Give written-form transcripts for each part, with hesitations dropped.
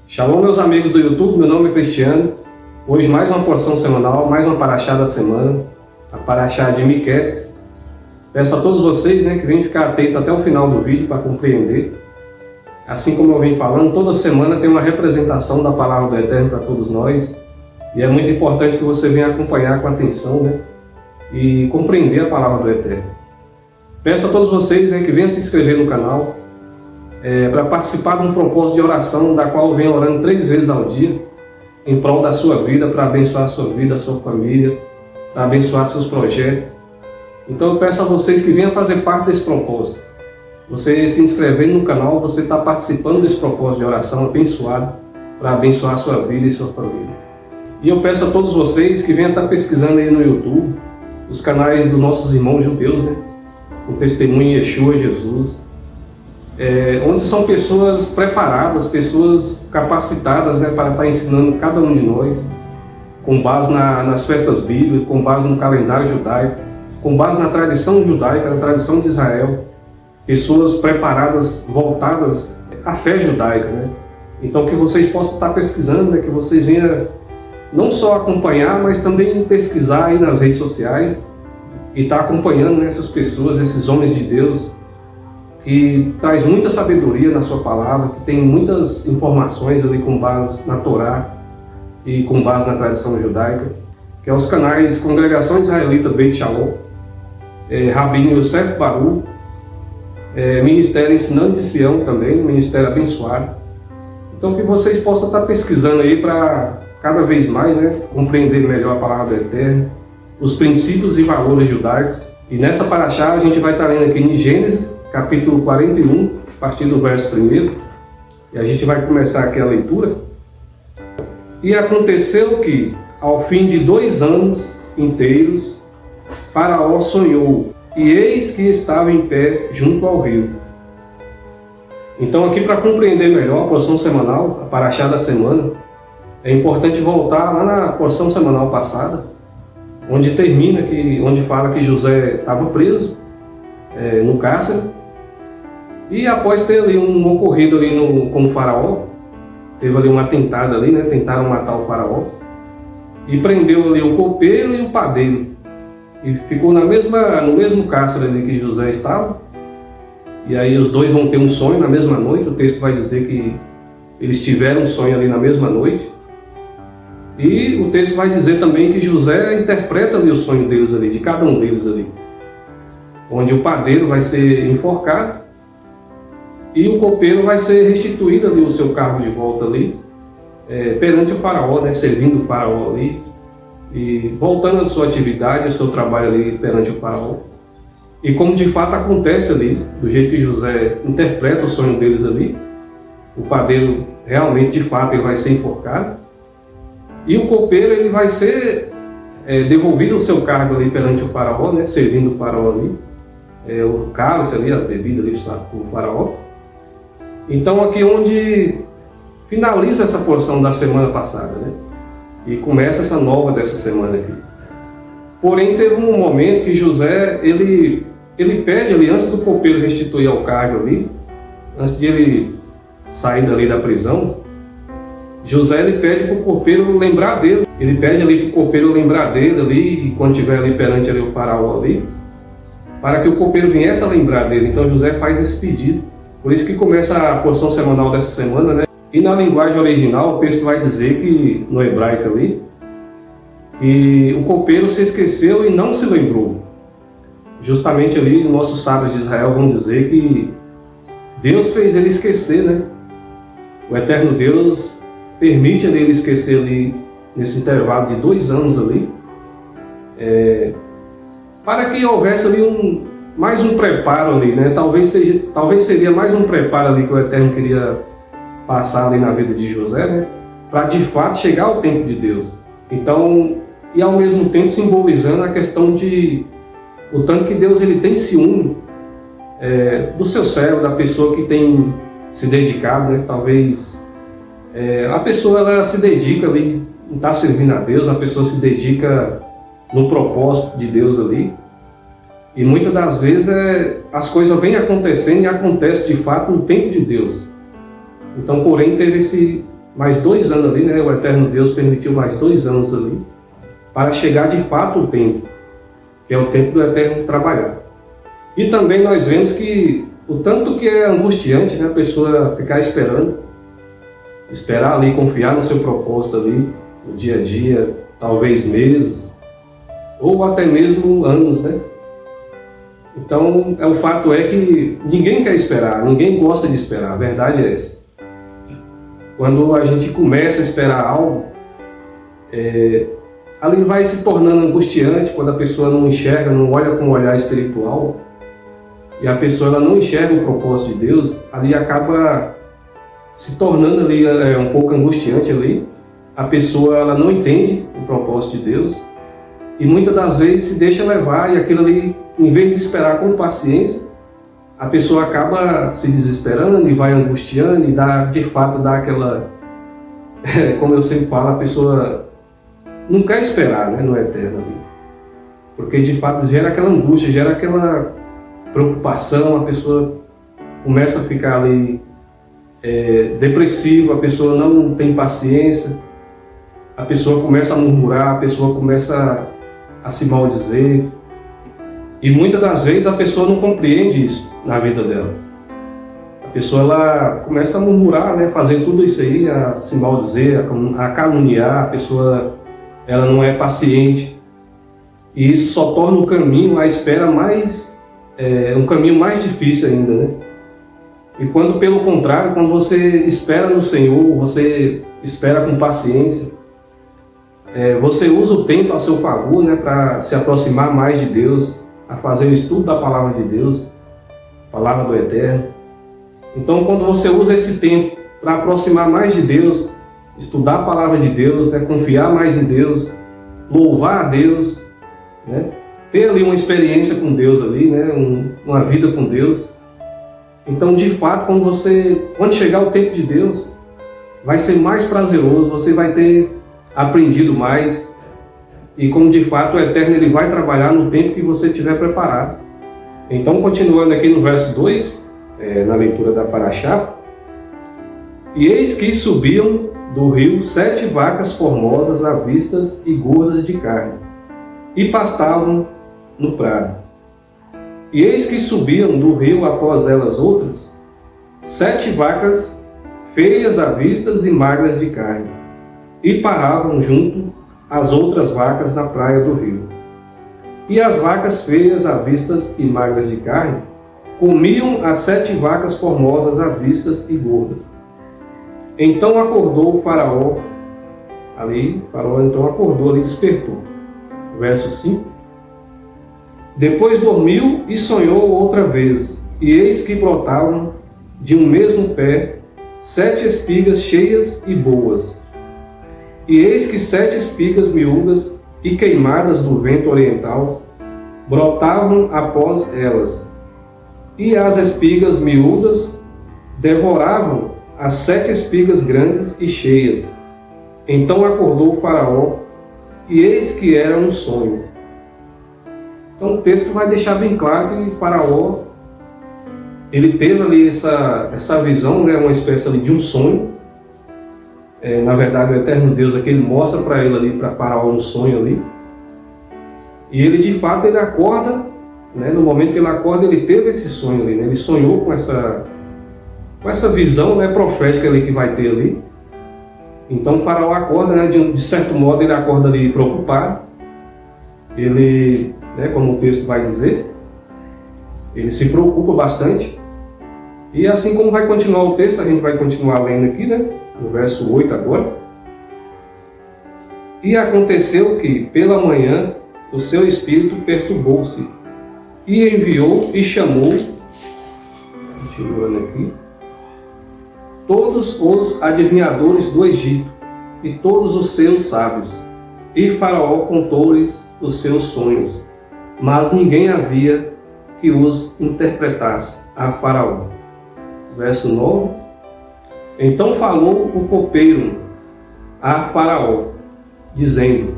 Shalom, meus amigos do YouTube, meu nome é Cristiano. Hoje mais uma porção semanal, mais uma paraxá da semana, a paraxá de Miqueias. Peço a todos vocês que venham ficar atentos até o final do vídeo para compreender. Assim como eu venho falando, toda semana tem uma representação da palavra do Eterno para todos nós. E é muito importante que você venha acompanhar com atenção e compreender a palavra do Eterno. Peço a todos vocês que venham se inscrever no canal, para participar de um propósito de oração, da qual eu venho orando 3 vezes ao dia, em prol da sua vida, para abençoar a sua vida, a sua família, para abençoar seus projetos. Então eu peço a vocês que venham fazer parte desse propósito. Você se inscrevendo no canal, você está participando desse propósito de oração abençoado, para abençoar a sua vida e sua família. E eu peço a todos vocês que venham estar pesquisando aí no YouTube, os canais dos nossos irmãos judeus, o Testemunho Yeshua Jesus, onde são pessoas preparadas, pessoas capacitadas para estar ensinando cada um de nós, com base nas festas bíblicas, com base no calendário judaico, com base na tradição judaica, na tradição de Israel, pessoas preparadas, voltadas à fé judaica. Então que vocês possam estar pesquisando, que vocês venham não só acompanhar, mas também pesquisar aí nas redes sociais e estar acompanhando essas pessoas, esses homens de Deus, que traz muita sabedoria na sua palavra, que tem muitas informações ali com base na Torá e com base na tradição judaica, que é os canais Congregação Israelita Beit Shalom, Rabino Yosef Baru, Ministério Ensinando de Sião também, Ministério Abençoado. Então que vocês possam estar pesquisando aí para cada vez mais compreender melhor a palavra do Eterno, os princípios e valores judaicos. E nessa paraxá a gente vai estar lendo aqui em Gênesis, capítulo 41, a partir do verso 1, e a gente vai começar aqui a leitura. E aconteceu que, ao fim de 2 anos inteiros, Faraó sonhou, e eis que estava em pé junto ao rio. Então aqui, para compreender melhor a porção semanal, a paraxá da semana, é importante voltar lá na porção semanal passada, onde termina, onde fala que José estava preso no cárcere. E após ter ali um ocorrido ali com o faraó, teve ali um atentado ali, tentaram matar o faraó, e prendeu ali o copeiro e o padeiro, e ficou no mesmo cárcere ali que José estava. E aí os dois vão ter um sonho na mesma noite. O texto vai dizer que eles tiveram um sonho ali na mesma noite, e o texto vai dizer também que José interpreta ali o sonho deles ali, de cada um deles ali, onde o padeiro vai ser enforcado e o copeiro vai ser restituído ali o seu cargo de volta ali, perante o faraó, servindo o faraó ali, e voltando à sua atividade, ao seu trabalho ali perante o faraó. E como de fato acontece ali, do jeito que José interpreta o sonho deles ali, o padeiro realmente, de fato, ele vai ser enforcado, e o copeiro ele vai ser devolvido ao seu cargo ali perante o faraó, servindo o faraó ali, o cálice ali, as bebidas ali para o faraó. Então aqui onde finaliza essa porção da semana passada, e começa essa nova dessa semana aqui. Porém teve um momento que José, ele pede ali, antes do copeiro restituir ao cargo ali, antes de ele sair dali da prisão, José ele pede para o copeiro lembrar dele. Ele pede ali para o copeiro lembrar dele ali, e quando estiver ali perante ali o faraó ali, para que o copeiro viesse a lembrar dele. Então José faz esse pedido. Por isso que começa a porção semanal dessa semana, E na linguagem original o texto vai dizer que, no hebraico ali, que o copeiro se esqueceu e não se lembrou. Justamente ali, nossos sábios de Israel vão dizer que Deus fez ele esquecer, O Eterno Deus permite ele esquecer ali, nesse intervalo de 2 anos ali, para que houvesse ali mais um preparo ali, talvez seria mais um preparo ali que o Eterno queria passar ali na vida de José, para de fato chegar ao tempo de Deus. Então, e ao mesmo tempo simbolizando a questão de o tanto que Deus ele tem ciúme do seu servo, da pessoa que tem se dedicado, talvez a pessoa ela se dedica ali, não está servindo a Deus, a pessoa se dedica no propósito de Deus ali. E muitas das vezes as coisas vêm acontecendo e acontecem de fato no tempo de Deus. Então, porém, teve mais 2 anos ali, né? O eterno Deus permitiu mais 2 anos ali, para chegar de fato o tempo, que é o tempo do eterno trabalhar. E também nós vemos que o tanto que é angustiante, né, a pessoa ficar esperar ali, confiar no seu propósito ali, no dia a dia, talvez meses, ou até mesmo anos, né? Então, o fato é que ninguém quer esperar, ninguém gosta de esperar, a verdade é essa. Quando a gente começa a esperar algo, ali vai se tornando angustiante, quando a pessoa não enxerga, não olha com um olhar espiritual, e a pessoa ela não enxerga o propósito de Deus, ali acaba se tornando ali um pouco angustiante ali. A pessoa ela não entende o propósito de Deus e muitas das vezes se deixa levar, e aquilo ali, em vez de esperar com paciência, a pessoa acaba se desesperando e vai angustiando e de fato dá aquela, como eu sempre falo, a pessoa não quer esperar, né, no eterno ali, porque de fato gera aquela angústia, gera aquela preocupação, a pessoa começa a ficar ali depressiva, a pessoa não tem paciência, a pessoa começa a murmurar, a pessoa começa a se maldizer, e muitas das vezes a pessoa não compreende isso na vida dela. A pessoa ela começa a murmurar, né, fazer tudo isso aí, a se maldizer, a caluniar, a pessoa ela não é paciente, e isso só torna o caminho, a espera um caminho mais difícil ainda, né? E quando, pelo contrário, quando você espera no Senhor, você espera com paciência, você usa o tempo a seu favor, né, para se aproximar mais de Deus, a fazer o estudo da Palavra de Deus, Palavra do Eterno. Então, quando você usa esse tempo para aproximar mais de Deus, estudar a Palavra de Deus, né, confiar mais em Deus, louvar a Deus, né, ter ali uma experiência com Deus ali, né, uma vida com Deus. Então, de fato, quando chegar o tempo de Deus, vai ser mais prazeroso, você vai ter aprendido mais, e como de fato o Eterno ele vai trabalhar no tempo que você estiver preparado. Então, continuando aqui no verso 2, na leitura da Paraxá, e eis que subiam do rio 7 vacas formosas, avistas e gordas de carne, e pastavam no prado. E eis que subiam do rio após elas outras 7 vacas feias, avistas e magras de carne, e paravam junto às outras vacas na praia do rio. E as vacas feias, avistas e magras de carne comiam as 7 vacas formosas, avistas e gordas. Então acordou o faraó, então acordou ali, despertou. Verso 5. Depois dormiu e sonhou outra vez, e eis que brotavam de um mesmo pé 7 espigas cheias e boas. E eis que 7 espigas miúdas e queimadas do vento oriental brotavam após elas, e as espigas miúdas devoravam as 7 espigas grandes e cheias. Então acordou o faraó, e eis que era um sonho. Então o texto vai deixar bem claro que o faraó ele teve ali essa visão, né, uma espécie ali de um sonho. Na verdade, o eterno Deus aqui, ele mostra para ele ali, para Faraó, um sonho ali. E ele, de fato, ele acorda, né, no momento que ele acorda, ele teve esse sonho ali, né, ele sonhou com essa visão, né, profética ali que vai ter ali. Então o Faraó acorda, né, de certo modo, ele acorda ali preocupado. Ele, né, como o texto vai dizer, ele se preocupa bastante. E assim como vai continuar o texto, a gente vai continuar lendo aqui, né? No verso 8 agora. E aconteceu que, pela manhã, o seu espírito perturbou-se, e enviou e chamou, continuando aqui, todos os adivinhadores do Egito, e todos os seus sábios. E Faraó contou-lhes os seus sonhos, mas ninguém havia que os interpretasse a Faraó. Verso 9. Então falou o copeiro a Faraó, dizendo: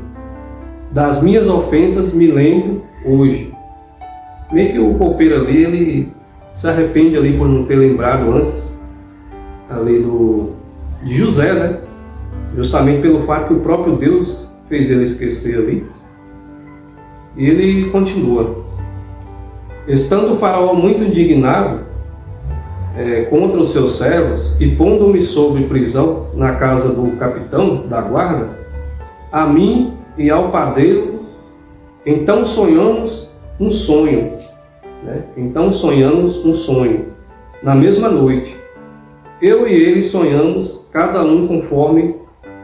das minhas ofensas me lembro hoje. Meio que o copeiro ali, ele se arrepende ali por não ter lembrado antes ali de José, né? Justamente pelo fato que o próprio Deus fez ele esquecer ali. E ele continua. Estando o faraó muito indignado contra os seus servos e pondo-me sob prisão na casa do capitão da guarda, a mim e ao padeiro, então sonhamos um sonho, né? Então sonhamos um sonho na mesma noite. Eu e ele sonhamos, cada um conforme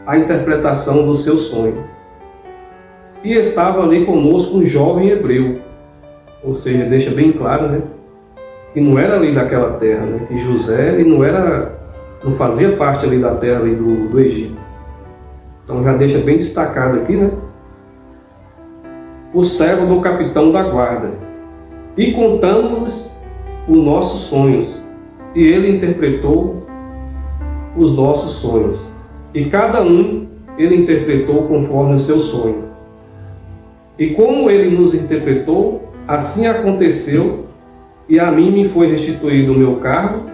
a interpretação do seu sonho. E estava ali conosco um jovem hebreu, ou seja, deixa bem claro, né, que não era ali daquela terra, né, que José ele não fazia parte ali da terra ali do Egito. Então já deixa bem destacado aqui, né, o servo do capitão da guarda, e contamos os nossos sonhos, e ele interpretou os nossos sonhos, e cada um ele interpretou conforme o seu sonho. E como ele nos interpretou, assim aconteceu, e a mim me foi restituído o meu cargo,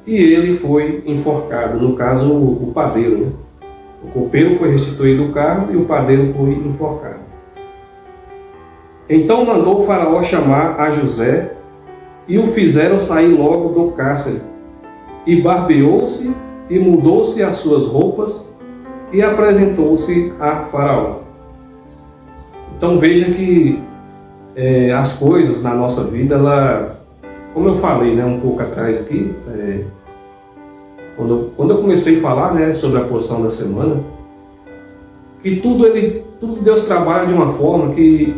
e ele foi enforcado, no caso o padeiro, né? O copeiro foi restituído o cargo e o padeiro foi enforcado. Então mandou o faraó chamar a José, e o fizeram sair logo do cárcere, e barbeou-se, e mudou-se as suas roupas, e apresentou-se a faraó. Então veja que as coisas na nossa vida, como eu falei, né, um pouco atrás aqui, quando eu comecei a falar, né, sobre a porção da semana, que tudo Deus trabalha de uma forma que,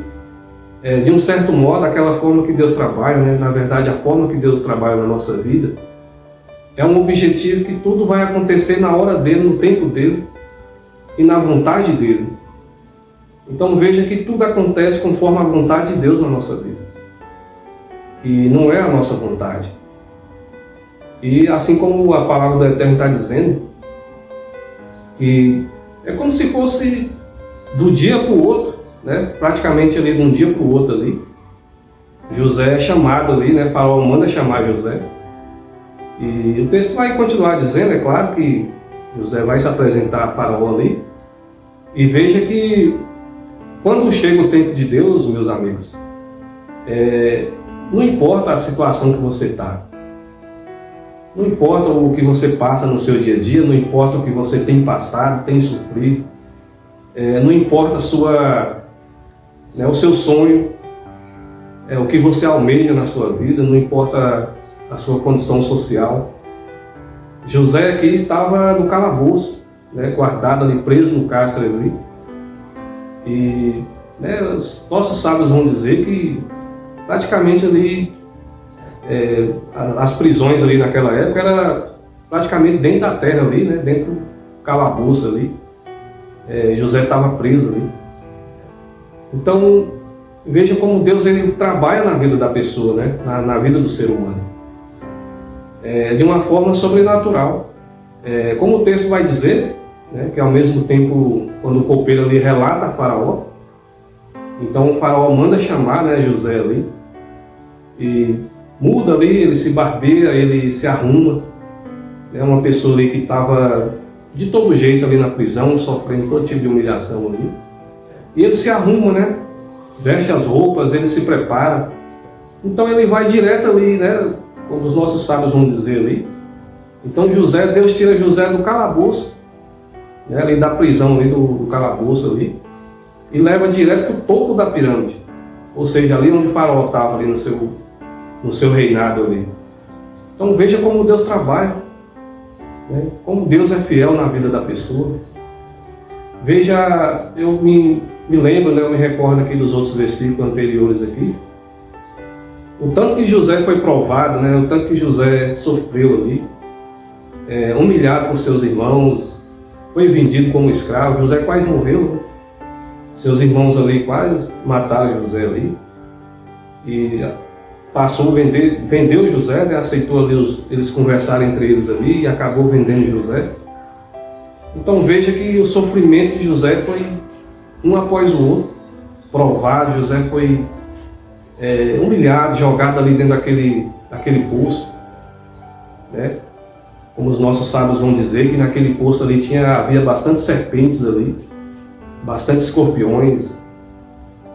de um certo modo, aquela forma que Deus trabalha, né, na verdade a forma que Deus trabalha na nossa vida, é um objetivo que tudo vai acontecer na hora dele, no tempo dele e na vontade dele. Então veja que tudo acontece conforme a vontade de Deus na nossa vida. E não é a nossa vontade. E assim como a palavra do Eterno está dizendo, que é como se fosse do dia para o outro, né? Praticamente ali de um dia para o outro ali. José é chamado ali, né? Faraó manda chamar José. E o texto vai continuar dizendo, é claro que José vai se apresentar a Faraó ali. E veja que quando chega o tempo de Deus, meus amigos, não importa a situação que você está, não importa o que você passa no seu dia a dia, não importa o que você tem passado, tem sofrido, não importa o seu sonho, o que você almeja na sua vida, não importa a sua condição social. José aqui estava no calabouço, né, guardado ali, preso no cárcere ali. E os nossos sábios vão dizer que praticamente ali as prisões ali naquela época era praticamente dentro da terra ali, né, dentro do calabouço ali. José estava preso ali. Então veja como Deus ele trabalha na vida da pessoa, né, na vida do ser humano, de uma forma sobrenatural. Como o texto vai dizer, né, que ao mesmo tempo, quando o copeiro ali relata a Faraó, então o Faraó manda chamar, né, José ali, e muda ali, ele se barbeia, ele se arruma, né, uma pessoa ali que estava de todo jeito ali na prisão, sofrendo todo tipo de humilhação ali, e ele se arruma, né, veste as roupas, ele se prepara, então ele vai direto ali, né, como os nossos sábios vão dizer ali. Então Deus tira José do calabouço, né, ali da prisão ali do calabouço ali, e leva direto para o topo da pirâmide, ou seja, ali onde o faraó estava ali no seu reinado ali. Então veja como Deus trabalha, né, como Deus é fiel na vida da pessoa. Veja, eu me lembro, né, eu me recordo aqui dos outros versículos anteriores aqui, o tanto que José foi provado, né, o tanto que José sofreu ali, humilhado por seus irmãos, foi vendido como escravo. José quase morreu, né? Seus irmãos ali quase mataram José ali, e passou a vendeu José, né? Aceitou ali eles conversarem entre eles ali e acabou vendendo José. Então veja que o sofrimento de José foi um após o outro, provado. José foi humilhado, jogado ali dentro daquele poço, né? como os nossos sábios vão dizer, que naquele poço ali havia bastante serpentes ali, bastante escorpiões.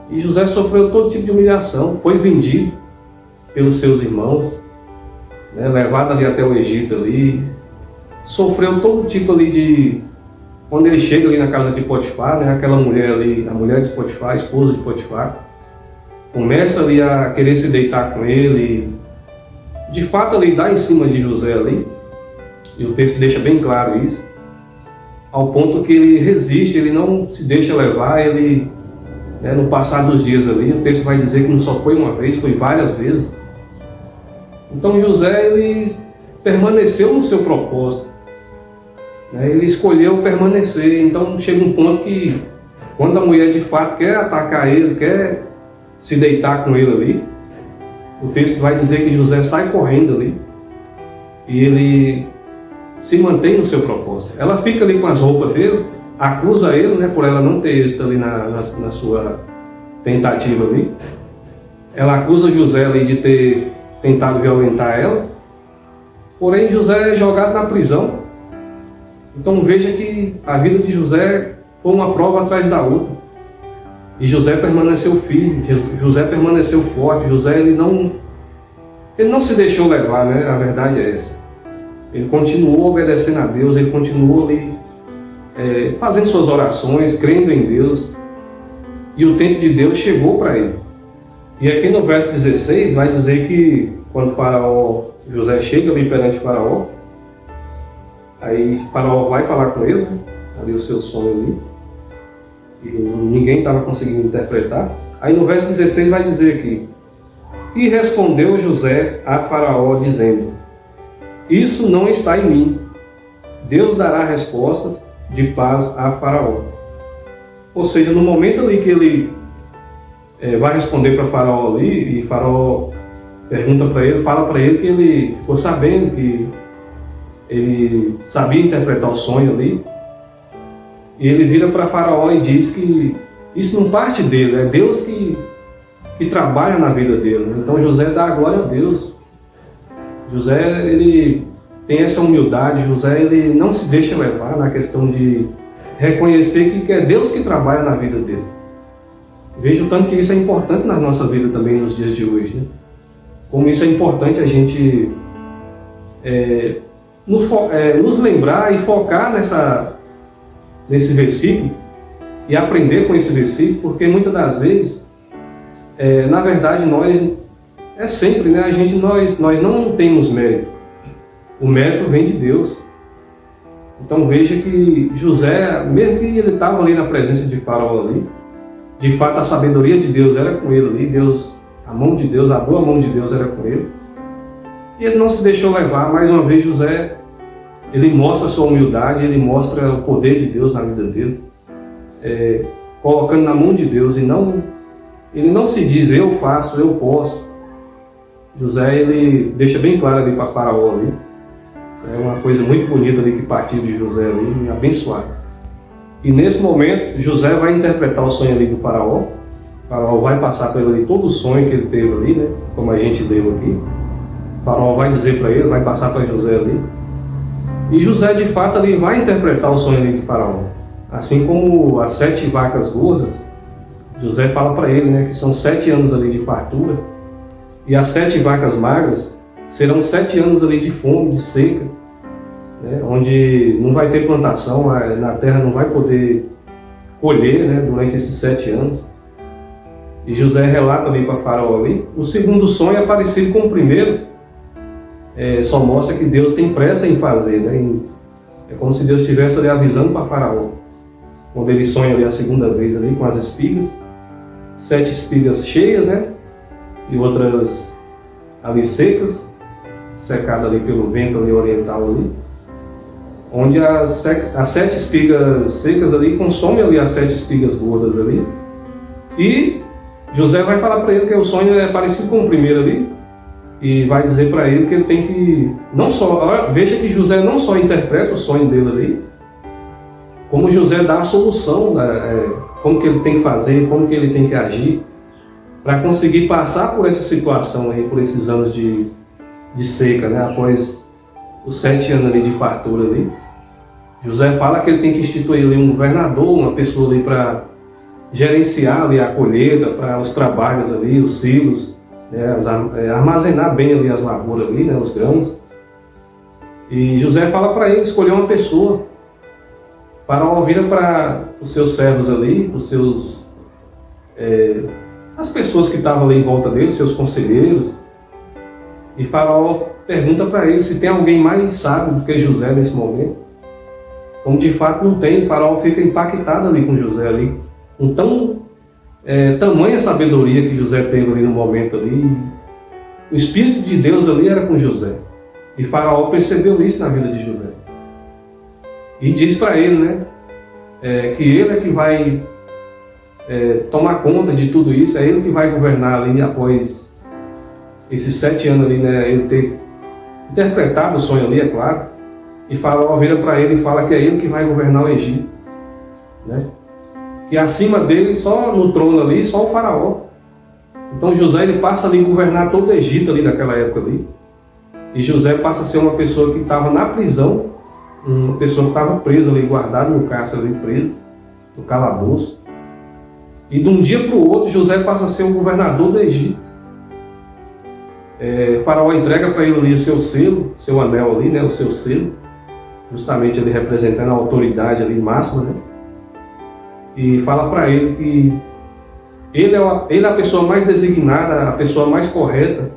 E José sofreu todo tipo de humilhação, foi vendido pelos seus irmãos, né, levado ali até o Egito ali, sofreu todo tipo ali de... Quando ele chega ali na casa de Potifar, né, aquela mulher ali, a mulher de Potifar, a esposa de Potifar, começa ali a querer se deitar com ele, de fato ali dá em cima de José ali, e o texto deixa bem claro isso, ao ponto que ele resiste, ele não se deixa levar, ele, né, no passar dos dias ali, o texto vai dizer que não só foi uma vez, foi várias vezes. Então José, ele permaneceu no seu propósito, né, ele escolheu permanecer. Então chega um ponto que, quando a mulher de fato quer atacar ele, quer se deitar com ele ali, o texto vai dizer que José sai correndo ali, e ele se mantém no seu propósito. Ela fica ali com as roupas dele, acusa ele, né, por ela não ter êxito ali na sua tentativa ali. Ela acusa José ali de ter tentado violentar ela, porém José é jogado na prisão. Então veja que a vida de José foi uma prova atrás da outra. E José permaneceu firme, José permaneceu forte, José ele não se deixou levar, né? A verdade é essa. Ele continuou obedecendo a Deus, ele continuou ali fazendo suas orações, crendo em Deus. E o tempo de Deus chegou para ele. E aqui no verso 16 vai dizer que quando José chega ali perante Faraó, aí Faraó vai falar com ele, né? Ali o seu sonho ali, e ninguém estava conseguindo interpretar. Aí no verso 16 vai dizer aqui: e respondeu José a Faraó dizendo: isso não está em mim, Deus dará respostas de paz a Faraó. Ou seja, no momento ali que ele vai responder para Faraó ali, e Faraó pergunta para ele, fala para ele que ele ficou sabendo que ele sabia interpretar o sonho ali, e ele vira para Faraó e diz que isso não parte dele, é Deus que trabalha na vida dele, né? Então José dá a glória a Deus. José, ele tem essa humildade, José, ele não se deixa levar na questão de reconhecer que é Deus que trabalha na vida dele. Veja o tanto que isso é importante na nossa vida também nos dias de hoje, né? Como isso é importante a gente nos lembrar e focar nesse versículo e aprender com esse versículo, porque muitas das vezes, na verdade, sempre, né, nós não temos mérito. O mérito vem de Deus. Então veja que José, mesmo que ele estava ali na presença de Faraó ali, de fato a sabedoria de Deus era com ele ali, a mão de Deus, a boa mão de Deus era com ele. E ele não se deixou levar. Mais uma vez José, ele mostra a sua humildade, ele mostra o poder de Deus na vida dele, colocando na mão de Deus, e ele não se diz eu faço, eu posso. José, ele deixa bem claro ali para Faraó ali. É uma coisa muito bonita ali que partiu de José ali, abençoado. E nesse momento, José vai interpretar o sonho ali do Faraó. O Faraó vai passar para ele ali todo o sonho que ele teve ali, né? Como a gente leu aqui. O Faraó vai dizer para ele, vai passar para José ali. E José, de fato, ali vai interpretar o sonho ali de Faraó. Assim como as 7 vacas gordas, José fala para ele, né, que são 7 anos ali de fartura. E as 7 vacas magras serão 7 anos ali de fome, de seca, né, onde não vai ter plantação, na terra não vai poder colher, né, durante esses 7 anos. E José relata ali para Faraó ali. O segundo sonho é parecido com o primeiro, só mostra que Deus tem pressa em fazer, né? É como se Deus estivesse ali avisando para Faraó. Quando ele sonha ali a segunda vez ali com as espigas, 7 espigas cheias, né? E outras ali secas, secadas ali pelo vento ali oriental ali, onde as 7 espigas secas ali consomem ali as 7 espigas gordas ali. E José vai falar para ele que o sonho é parecido com o primeiro ali, e vai dizer para ele que ele tem que veja que José não só interpreta o sonho dele ali, como José dá a solução, como que ele tem que fazer, como que ele tem que agir para conseguir passar por essa situação aí, por esses anos de seca, né? Após os 7 anos ali de fartura ali, José fala que ele tem que instituir ali um governador, uma pessoa ali para gerenciar ali a colheita, para os trabalhos ali, os silos, né, armazenar bem ali as lavouras ali, né, os grãos. E José fala para ele escolher uma pessoa. Faraó vira para os seus servos ali, as pessoas que estavam ali em volta dele, seus conselheiros, e Faraó pergunta para ele se tem alguém mais sábio do que José nesse momento. Como de fato não tem, Faraó fica impactado ali com José ali, com tamanha sabedoria que José teve ali no momento ali. O Espírito de Deus ali era com José, e Faraó percebeu isso na vida de José. E diz para ele, né, que ele é que vai tomar conta de tudo isso, é ele que vai governar ali após esses 7 anos ali, né, ele ter interpretado o sonho ali, é claro. E Faraó vira para ele e fala que é ele que vai governar o Egito, né? E acima dele, só no trono ali, só o Faraó. Então José ele passa ali a governar todo o Egito ali daquela época ali. E José passa a ser uma pessoa que estava na prisão, uma pessoa que estava presa ali, guardada no cárcere ali, preso, no calabouço. E de um dia para o outro, José passa a ser o governador do Egito. Faraó entrega para ele ali o seu selo, seu anel ali, né, o seu selo, justamente ele representando a autoridade ali máxima, né? E fala para ele que ele é a pessoa mais designada, a pessoa mais correta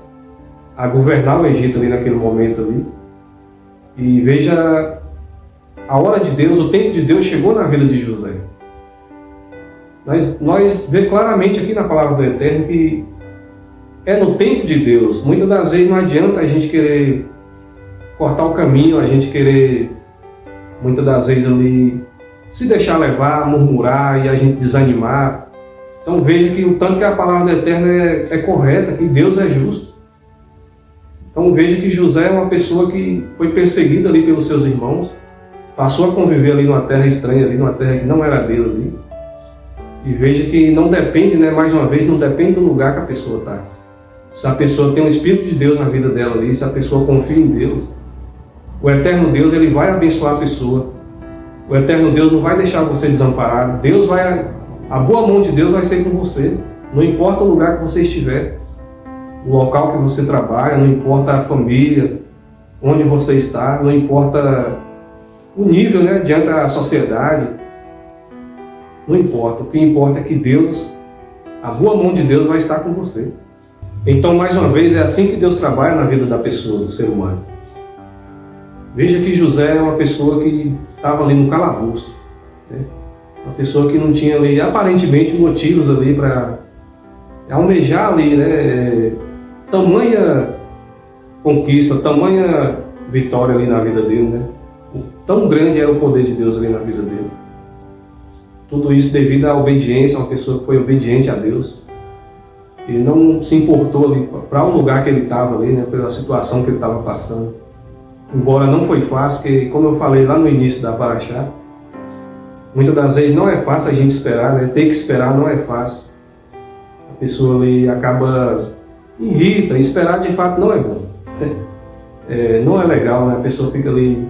a governar o Egito ali naquele momento ali. E veja, a hora de Deus, o tempo de Deus chegou na vida de José. Nós vemos claramente aqui na palavra do Eterno que é no tempo de Deus. Muitas das vezes não adianta a gente querer cortar o caminho, a gente querer, muitas das vezes ali, se deixar levar, murmurar e a gente desanimar. Então veja que o tanto que a palavra do Eterno é correta, que Deus é justo. Então veja que José é uma pessoa que foi perseguida ali pelos seus irmãos, passou a conviver ali numa terra estranha, ali numa terra que não era dele ali. E veja que não depende, né, mais uma vez, não depende do lugar que a pessoa está. Se a pessoa tem um Espírito de Deus na vida dela ali, se a pessoa confia em Deus, o Eterno Deus ele vai abençoar a pessoa. O Eterno Deus não vai deixar você desamparado. A boa mão de Deus vai ser com você. Não importa o lugar que você estiver, o local que você trabalha, não importa a família, onde você está, não importa o nível, né, diante da sociedade. Não importa. O que importa é que Deus, a boa mão de Deus vai estar com você. Então, mais uma vez, é assim que Deus trabalha na vida da pessoa, do ser humano. Veja que José é uma pessoa que estava ali no calabouço, né? Uma pessoa que não tinha ali, aparentemente, motivos ali para almejar ali, né? Tamanha conquista, tamanha vitória ali na vida dele, né? Tão grande era o poder de Deus ali na vida dele. Tudo isso devido à obediência, uma pessoa que foi obediente a Deus. Ele não se importou ali para o lugar que ele estava ali, né? Pela situação que ele estava passando. Embora não foi fácil, porque, como eu falei lá no início da Paraxá, muitas das vezes não é fácil a gente esperar, né? Ter que esperar não é fácil. A pessoa ali acaba irrita, esperar de fato não é bom. Não é legal, né? A pessoa fica ali,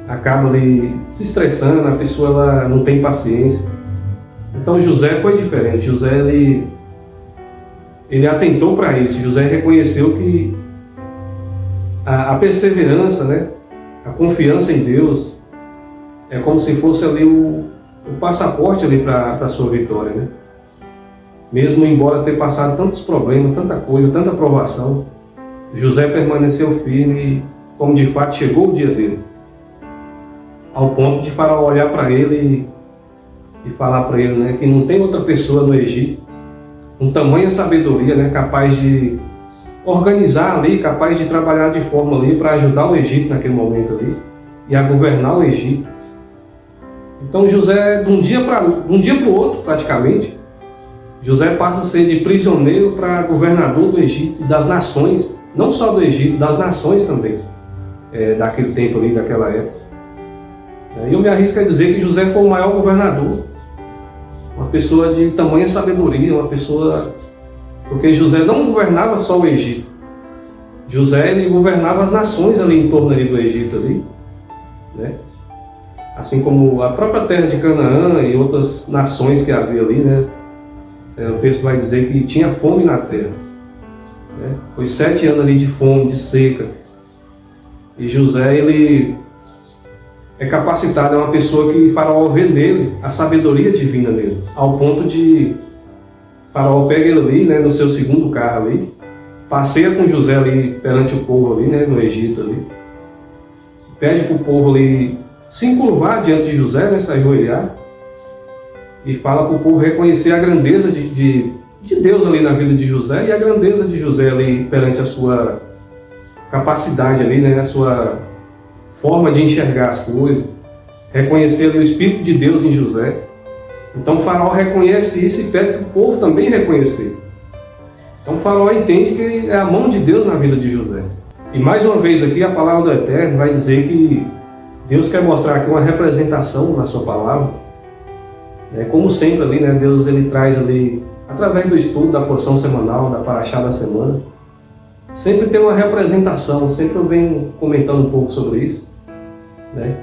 acaba ali se estressando, a pessoa ela não tem paciência. Então José foi diferente. José ele atentou para isso. José reconheceu que a perseverança, né? A confiança em Deus é como se fosse ali o passaporte ali para a sua vitória, né? Mesmo embora ter passado tantos problemas, tanta coisa, tanta provação, José permaneceu firme, como de fato chegou o dia dele, ao ponto de Faraó olhar para ele e falar para ele, né, que não tem outra pessoa no Egito com tamanha sabedoria, né, capaz de organizar ali, capaz de trabalhar de forma ali para ajudar o Egito naquele momento ali e a governar o Egito. Então José, de um dia para o outro, praticamente, José passa a ser de prisioneiro para governador do Egito e das nações, não só do Egito, das nações também, daquele tempo ali, daquela época. E eu me arrisco a dizer que José foi o maior governador, uma pessoa de tamanha sabedoria, uma pessoa... Porque José não governava só o Egito, José, ele governava as nações ali em torno ali do Egito ali, né? Assim como a própria terra de Canaã e outras nações que havia ali, né? O texto vai dizer que tinha fome na terra, né? Foi 7 anos ali de fome, de seca. E José, ele é capacitado, é uma pessoa que Faraó vê nele a sabedoria divina nele, ao ponto de Faraó pega ele ali, né, no seu segundo carro ali, passeia com José ali perante o povo ali, né, no Egito ali, pede para o povo ali se encurvar diante de José, né, se ajoelhar, e fala para o povo reconhecer a grandeza de Deus ali na vida de José e a grandeza de José ali perante a sua capacidade ali, né, a sua forma de enxergar as coisas, reconhecer ali o Espírito de Deus em José. Então o Faraó reconhece isso e pede para o povo também reconhecer. Então o Faraó entende que é a mão de Deus na vida de José. E mais uma vez aqui a palavra do Eterno vai dizer que Deus quer mostrar aqui uma representação na sua palavra. Como sempre ali, né, Deus ele traz ali, através do estudo da porção semanal, da paraxá da semana, sempre tem uma representação, sempre eu venho comentando um pouco sobre isso, né?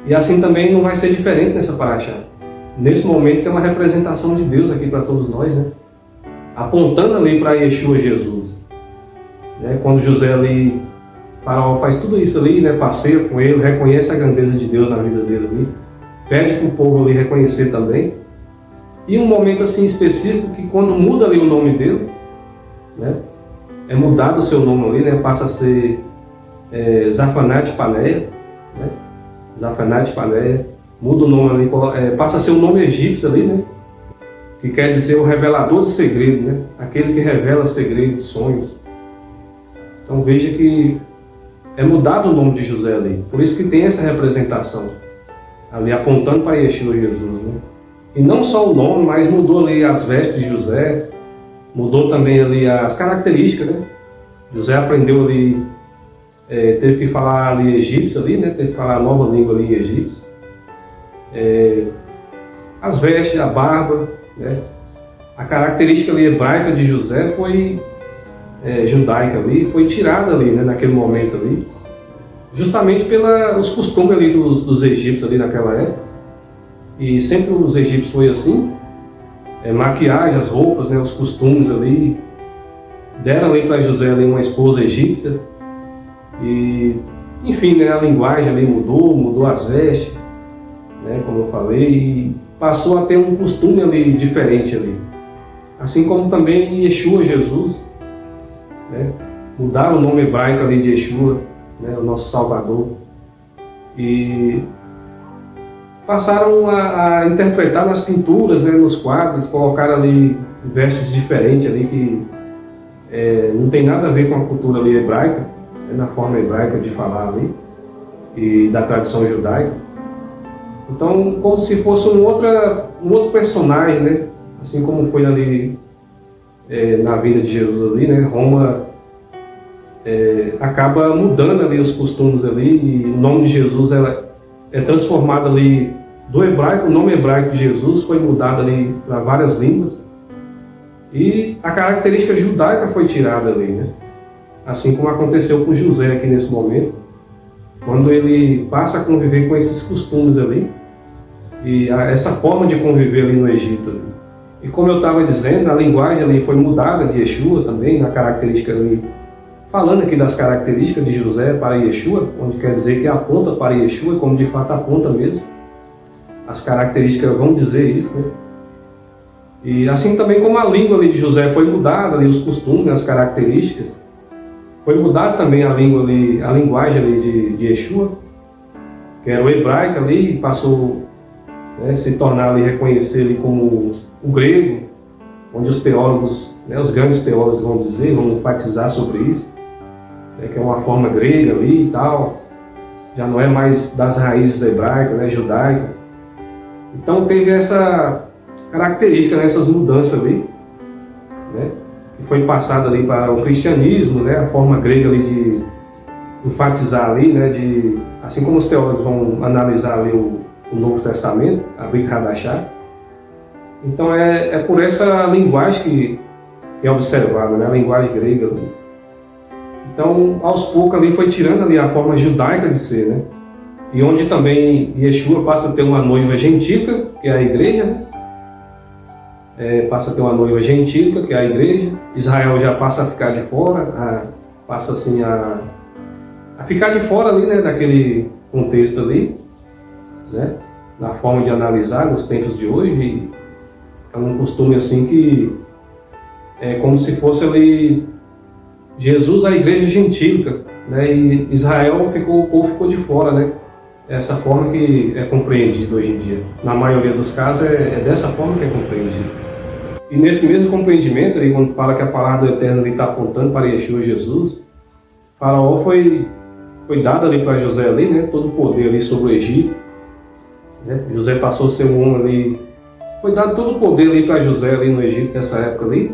E assim também não vai ser diferente nessa paraxá. Nesse momento tem uma representação de Deus aqui para todos nós, né? Apontando ali para Yeshua Jesus, né? Quando José ali, Faraó faz tudo isso ali, né? Passeia com ele, reconhece a grandeza de Deus na vida dele ali, pede para o povo ali reconhecer também. E um momento assim específico que quando muda ali o nome dele, né? É mudado o seu nome ali, né? Passa a ser Zafanat Paneia, né? Zafanat Paneia, muda o nome ali, passa a ser o nome egípcio ali, né? Que quer dizer o revelador de segredo, né? Aquele que revela segredos, sonhos. Então veja que é mudado o nome de José ali, por isso que tem essa representação ali apontando para Yeshua Jesus, né? E não só o nome, mas mudou ali as vestes de José, mudou também ali as características, né? José aprendeu ali, teve que falar ali egípcio ali, né? Teve que falar a nova língua ali em egípcio. As vestes, a barba, né? A característica ali hebraica de José foi judaica ali, foi tirada ali, né? Naquele momento ali, justamente pelos costumes ali dos egípcios ali naquela época. E sempre os egípcios foi assim. Maquiagem, as roupas, né, os costumes ali, deram ali para José ali uma esposa egípcia, e enfim, né, a linguagem ali mudou as vestes, né, como eu falei, e passou a ter um costume ali diferente ali, assim como também Yeshua Jesus, né, mudaram o nome hebraico ali de Yeshua, né, o nosso Salvador, e passaram a interpretar nas pinturas, né, nos quadros, colocaram ali vestes diferentes ali que não tem nada a ver com a cultura ali hebraica, na forma hebraica de falar ali e da tradição judaica. Então, como se fosse um outro personagem, né, assim como foi ali na vida de Jesus ali, né, Roma acaba mudando ali os costumes ali, e o nome de Jesus é transformado ali do hebraico, o nome hebraico de Jesus foi mudado ali para várias línguas, e a característica judaica foi tirada ali, né? Assim como aconteceu com José aqui nesse momento, quando ele passa a conviver com esses costumes ali, e essa forma de conviver ali no Egito ali. E como eu estava dizendo, a linguagem ali foi mudada de Yeshua também, a característica ali, falando aqui das características de José para Yeshua, onde quer dizer que aponta para Yeshua, como de fato aponta mesmo. As características vão dizer isso, né? E assim também como a língua ali de José foi mudada, ali, os costumes, as características, foi mudada também a língua ali, a linguagem ali de Yeshua, que era o hebraico ali, passou a se tornar ali, reconhecer ali como o grego, onde os teólogos, né, os grandes teólogos vão dizer, vão enfatizar sobre isso, que é uma forma grega ali e tal, já não é mais das raízes hebraicas, né, judaica. Então teve essa característica, né, essas mudanças ali, né, que foi passada ali para o cristianismo, né, a forma grega ali de enfatizar ali, né, assim como os teólogos vão analisar ali o Novo Testamento, a Brit Hadashah. Então é por essa linguagem que é observada, né, a linguagem grega ali. Então, aos poucos ali foi tirando ali a forma judaica de ser, né? E onde também Yeshua passa a ter uma noiva gentílica, que é a igreja, né? Passa a ter uma noiva gentílica, que é a igreja. Israel já passa a ficar de fora, passa assim a ficar de fora ali, né? Daquele contexto ali, né? Na forma de analisar nos tempos de hoje. É um costume assim que é como se fosse ali Jesus, a igreja gentílica, né? E Israel o povo ficou de fora, né? Essa forma que é compreendido hoje em dia. Na maioria dos casos é dessa forma que é compreendido. E nesse mesmo compreendimento, aí, quando fala que a palavra do Eterno está apontando para Yeshua Jesus, Faraó foi dado ali para José ali, né? Todo o poder ali sobre o Egito, né? José passou a ser um homem ali. Foi dado todo o poder ali para José ali no Egito nessa época ali.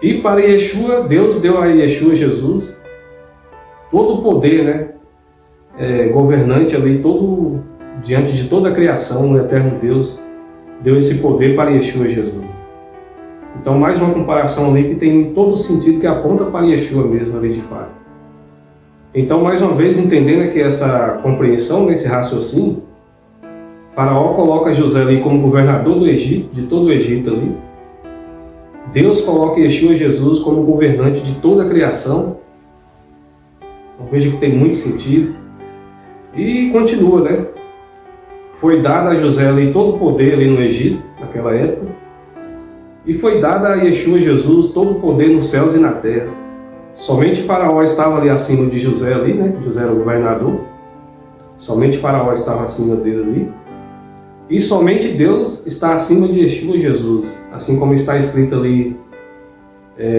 E para Yeshua, Deus deu a Yeshua Jesus todo o poder, né? Governante ali, todo, diante de toda a criação, o Eterno Deus deu esse poder para Yeshua Jesus. Então, mais uma comparação ali que tem todo o sentido, que aponta para Yeshua mesmo ali de fato. Então, mais uma vez, entendendo aqui essa compreensão, nesse raciocínio, Faraó coloca José ali como governador do Egito, de todo o Egito ali. Deus coloca Yeshua Jesus como governante de toda a criação. Então, veja que tem muito sentido. E continua, né? Foi dado a José ali todo o poder ali no Egito, naquela época. E foi dado a Yeshua Jesus todo o poder nos céus e na terra. Somente Faraó estava ali acima de José ali, né? José era o governador. Somente Faraó estava acima dele ali. E somente Deus está acima de Yeshua Jesus. Assim como está escrito ali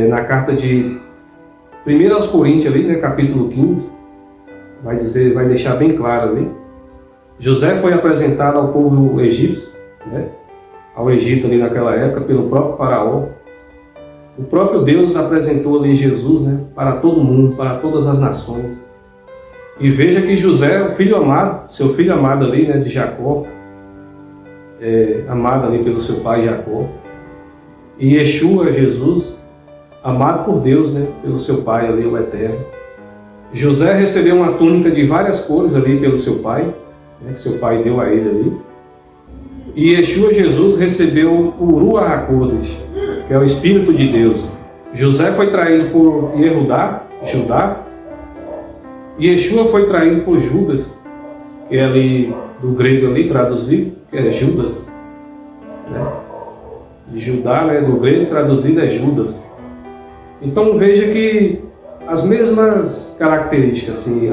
na carta de 1 aos Coríntios ali, né? Capítulo 15. Vai deixar bem claro ali. José foi apresentado ao povo egípcio, né? Ao Egito ali naquela época, pelo próprio Faraó. O próprio Deus apresentou ali Jesus, né? Para todo mundo, para todas as nações. E veja que José, o filho amado, seu filho amado ali, né? De Jacó, amado ali pelo seu pai Jacó. E Yeshua, Jesus, amado por Deus, né? Pelo seu pai ali, o Eterno. José recebeu uma túnica de várias cores ali pelo seu pai, né, que seu pai deu a ele ali. E Yeshua Jesus recebeu o Ruach HaKodesh, que é o Espírito de Deus. José foi traído por Judá, e Yeshua foi traído por Judas, que é ali do grego ali traduzido, que é Judas, né? De Judá, né, do grego traduzido é Judas. Então veja que as mesmas características, assim,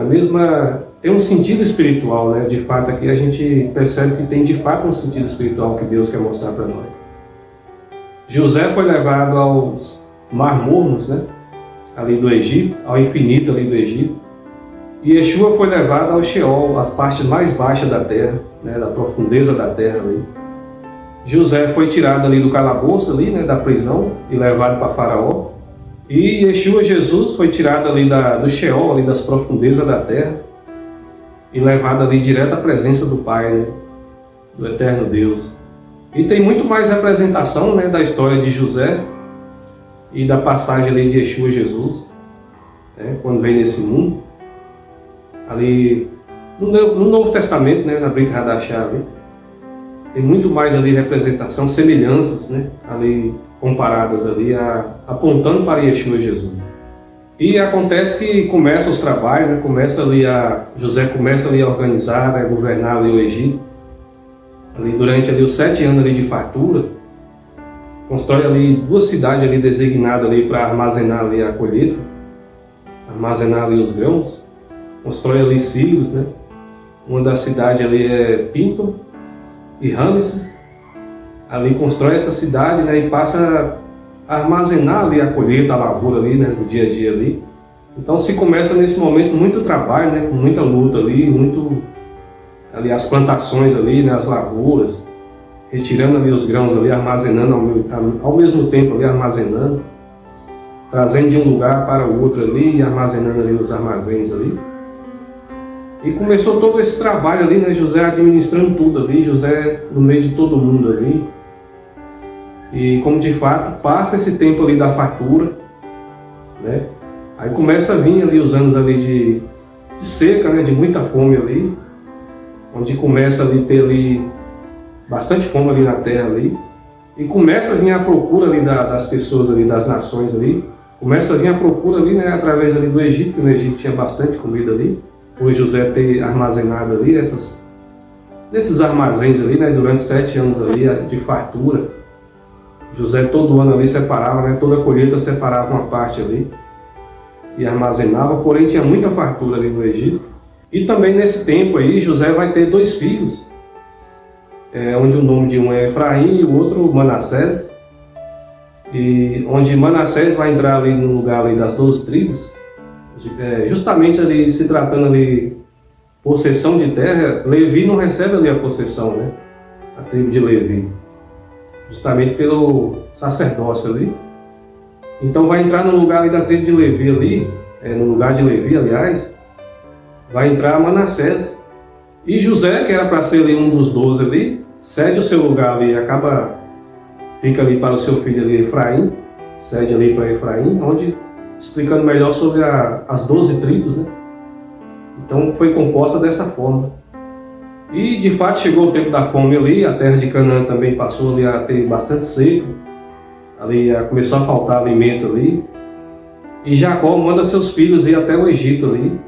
tem um sentido espiritual, né? De fato, aqui a gente percebe que tem de fato um sentido espiritual que Deus quer mostrar para nós. José foi levado aos Mar Mornos, né? Ali do Egito, ao infinito ali do Egito. E Yeshua foi levado ao Sheol, as partes mais baixas da terra, né? Da profundeza da terra ali. José foi tirado ali do calabouço ali, né? Da prisão e levado para Faraó. E Yeshua Jesus foi tirado ali do Sheol, ali das profundezas da terra, e levado ali direto à presença do Pai, né? Do Eterno Deus. E tem muito mais representação, né, da história de José e da passagem ali de Yeshua Jesus, né, quando vem nesse mundo. Ali no Novo Testamento, né, na Brit Hadashah, ali, tem muito mais ali representação, semelhanças, né, ali comparadas ali, apontando para Yeshua Jesus. E acontece que começa os trabalhos, né, José começa ali a organizar, a governar ali o Egito. Ali durante ali os 7 anos ali de fartura, constrói ali 2 cidades ali designadas ali para armazenar ali a colheita, armazenar ali os grãos. Constrói ali silos, né? Uma das cidades ali é Pinto e Ramesses. Ali constrói essa cidade, né, e passa a armazenar ali a colheita, a lavoura ali, né, no dia a dia ali. Então se começa nesse momento muito trabalho, né, com muita luta ali, ali as plantações ali, né, as lavouras, retirando ali os grãos ali, armazenando ao mesmo tempo ali, armazenando, trazendo de um lugar para o outro ali e armazenando ali nos armazéns ali. E começou todo esse trabalho ali, né, José administrando tudo ali, José no meio de todo mundo ali. E como de fato passa esse tempo ali da fartura, né, Aí começa a vir ali os anos ali de seca, né, de muita fome ali, onde começa ali ter ali bastante fome ali na terra ali, e começa a vir a procura ali das pessoas ali, das nações ali, começa a vir a procura ali, né, através ali do Egito, porque no Egito tinha bastante comida ali, por José ter armazenado ali nesses armazéns ali, né, durante 7 anos ali de fartura. José todo ano ali separava, né, toda a colheita separava uma parte ali e armazenava, porém tinha muita fartura ali no Egito. E também nesse tempo aí José vai ter 2 filhos, onde o nome de um é Efraim e o outro Manassés, e onde Manassés vai entrar ali no lugar ali das 12 tribos, justamente ali se tratando ali possessão de terra. Levi não recebe ali a possessão, né, a tribo de Levi, justamente pelo sacerdócio ali. Então vai entrar no lugar ali da tribo de Levi ali, no lugar de Levi, aliás, vai entrar Manassés. E José, que era para ser ali um dos 12 ali, cede o seu lugar ali, fica ali para o seu filho ali, Efraim, cede ali para Efraim, onde, explicando melhor sobre as 12 tribos, né? Então foi composta dessa forma. E de fato chegou o tempo da fome ali, a terra de Canaã também passou ali a ter bastante seco, ali começou a faltar alimento ali, e Jacó manda seus filhos ir até o Egito ali,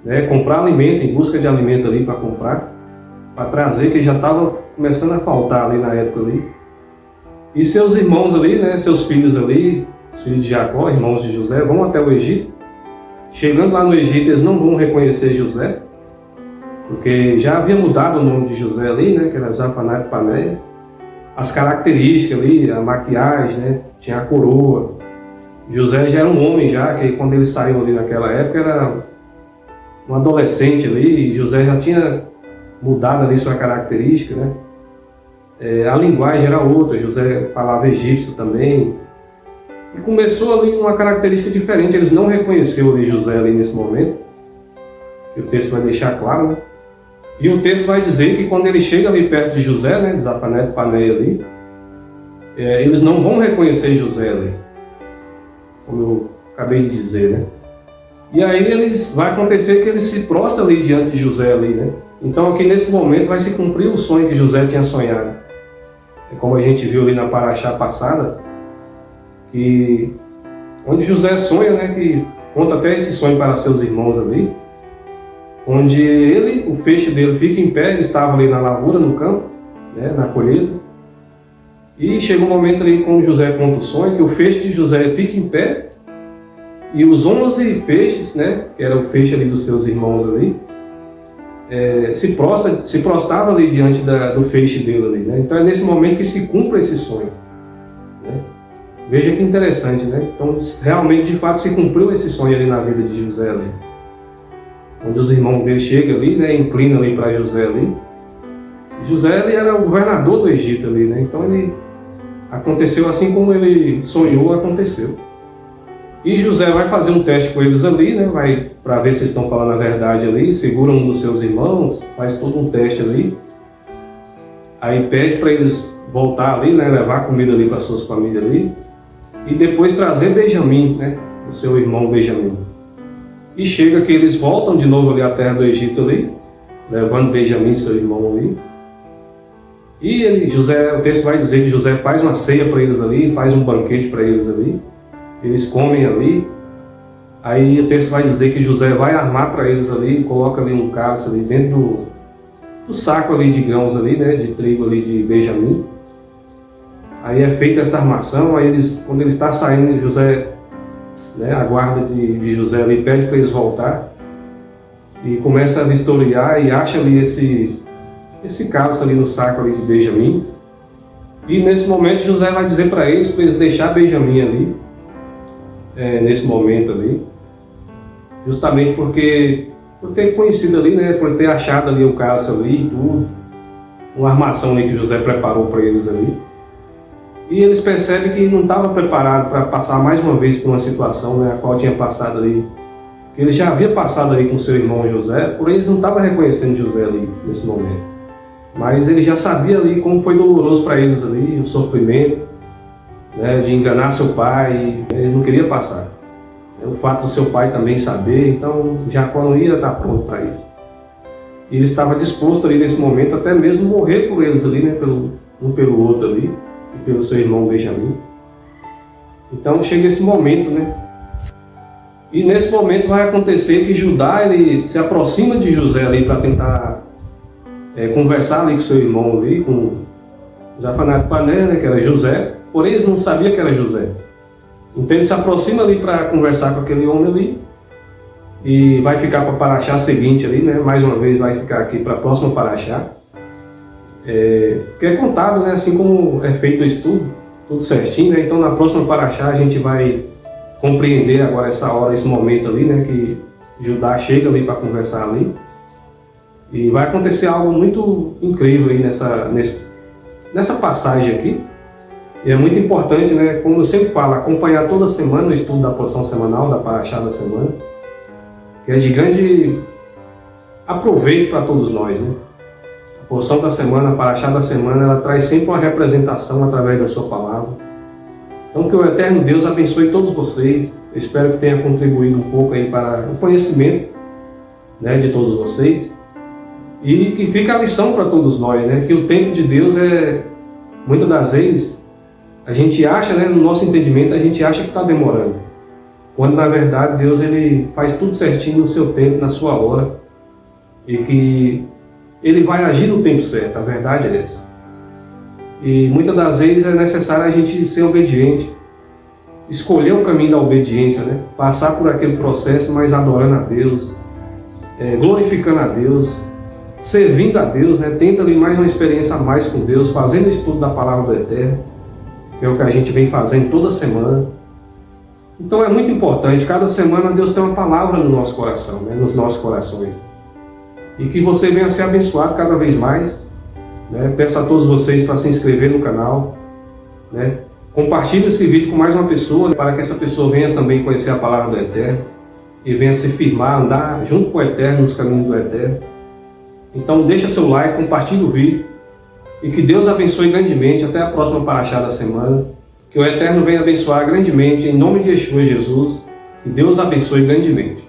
né, comprar alimento, em busca de alimento ali para comprar, para trazer, que já estava começando a faltar ali na época ali. E seus irmãos ali, né, seus filhos ali, os filhos de Jacó, irmãos de José, vão até o Egito. Chegando lá no Egito, eles não vão reconhecer José, porque já havia mudado o nome de José ali, né, que era Zapanath Paneah. As características ali, a maquiagem, né, tinha a coroa. José já era um homem já, que quando ele saiu ali naquela época era um adolescente ali, e José já tinha mudado ali sua característica, né. A linguagem era outra, José falava egípcio também. E começou ali uma característica diferente, eles não reconheceram ali José ali nesse momento, que o texto vai deixar claro, né? E o texto vai dizer que quando ele chega ali perto de José, né, de Zapanath Paneah ali, eles não vão reconhecer José ali, como eu acabei de dizer, né? E aí vai acontecer que eles se prostram ali diante de José ali, né? Então aqui nesse momento vai se cumprir o sonho que José tinha sonhado. Como a gente viu ali na paraxá passada, que onde José sonha, né, que conta até esse sonho para seus irmãos ali, onde o feixe dele fica em pé, ele estava ali na lavoura, no campo, né, na colheita, e chega um momento ali, como José conta o sonho, que o feixe de José fica em pé, e os 11 feixes, né, que era o feixe ali dos seus irmãos ali, se prostrava ali diante do feixe dele ali, né? Então é nesse momento que se cumpre esse sonho, né? Veja que interessante, né? Então realmente, de fato, se cumpriu esse sonho ali na vida de José ali, onde os irmãos dele chegam ali, né, inclinam ali para José ali. José ele era o governador do Egito ali, né? Então aconteceu assim como ele sonhou, aconteceu. E José vai fazer um teste com eles ali, né? Vai para ver se estão falando a verdade ali, segura um dos seus irmãos, faz todo um teste ali. Aí pede para eles voltar ali, né? Levar comida ali para suas famílias ali. E depois trazer Benjamim, né? O seu irmão Benjamim. E chega que eles voltam de novo ali à terra do Egito ali, levando Benjamim, seu irmão ali. E o texto vai dizer que José faz uma ceia para eles ali, faz um banquete para eles ali. Eles comem ali. Aí o texto vai dizer que José vai armar para eles ali, coloca ali um cálice ali dentro do saco ali de grãos ali, né, de trigo ali de Benjamim. Aí é feita essa armação, aí quando ele está saindo, José, né, a guarda de José ali pede para eles voltar e começa a vistoriar e acha ali esse cálice ali no saco ali de Benjamim. E nesse momento José vai dizer para eles deixar Benjamim ali, nesse momento ali, justamente por ter conhecido ali, né, por ter achado ali o cálice ali e tudo, uma armação ali que José preparou para eles ali. E eles percebem que não estava preparado para passar mais uma vez por uma situação, né, a qual tinha passado ali, que ele já havia passado ali com seu irmão José, porém eles não estavam reconhecendo José ali nesse momento. Mas ele já sabia ali como foi doloroso para eles ali, o sofrimento, né, de enganar seu pai, eles não queriam passar. o fato do seu pai também saber, então Jacó não ia estar pronto para isso. E ele estava disposto ali nesse momento até mesmo morrer por eles ali, né, um pelo outro ali, e pelo seu irmão Benjamim. Então chega esse momento, né? E nesse momento vai acontecer que Judá ele se aproxima de José ali para tentar conversar ali com seu irmão ali, com Zafanat-Paneah, né, que era José, porém eles não sabiam que era José. Então ele se aproxima ali para conversar com aquele homem ali e vai ficar para a paraxá seguinte ali, né? Mais uma vez vai ficar aqui para a próxima paraxá, que é contado, né? Assim como é feito o estudo, tudo certinho, né? Então na próxima paraxá a gente vai compreender agora essa hora, esse momento ali, né? Que Judá chega ali para conversar ali e vai acontecer algo muito incrível aí nessa passagem aqui. E é muito importante, né, como eu sempre falo, acompanhar toda semana o estudo da porção semanal, da paraxá da semana, que é de grande aproveito para todos nós, né? A porção da semana, a paraxá da semana, ela traz sempre uma representação através da sua palavra. Então que o eterno Deus abençoe todos vocês. Eu espero que tenha contribuído um pouco aí para o conhecimento, né, de todos vocês. E que fique a lição para todos nós, né, que o tempo de Deus muitas das vezes, a gente acha, né, no nosso entendimento, a gente acha que está demorando. Quando, na verdade, Deus ele faz tudo certinho no seu tempo, na sua hora. E que Ele vai agir no tempo certo, a verdade é essa. E muitas das vezes é necessário a gente ser obediente. Escolher o caminho da obediência, né? Passar por aquele processo, mas adorando a Deus, glorificando a Deus, servindo a Deus, né? Tenta ali mais uma experiência a mais com Deus, fazendo o estudo da Palavra do Eterno, que é o que a gente vem fazendo toda semana. Então é muito importante, cada semana Deus tem uma palavra no nosso coração, né, nos nossos corações. E que você venha ser abençoado cada vez mais, né? Peço a todos vocês para se inscrever no canal, né? Compartilhe esse vídeo com mais uma pessoa, para que essa pessoa venha também conhecer a palavra do Eterno e venha se firmar, andar junto com o Eterno, nos caminhos do Eterno. Então deixa seu like, compartilhe o vídeo e que Deus abençoe grandemente. Até a próxima paraxá da semana. Que o Eterno venha abençoar grandemente, em nome de Yeshua Jesus, que Deus abençoe grandemente.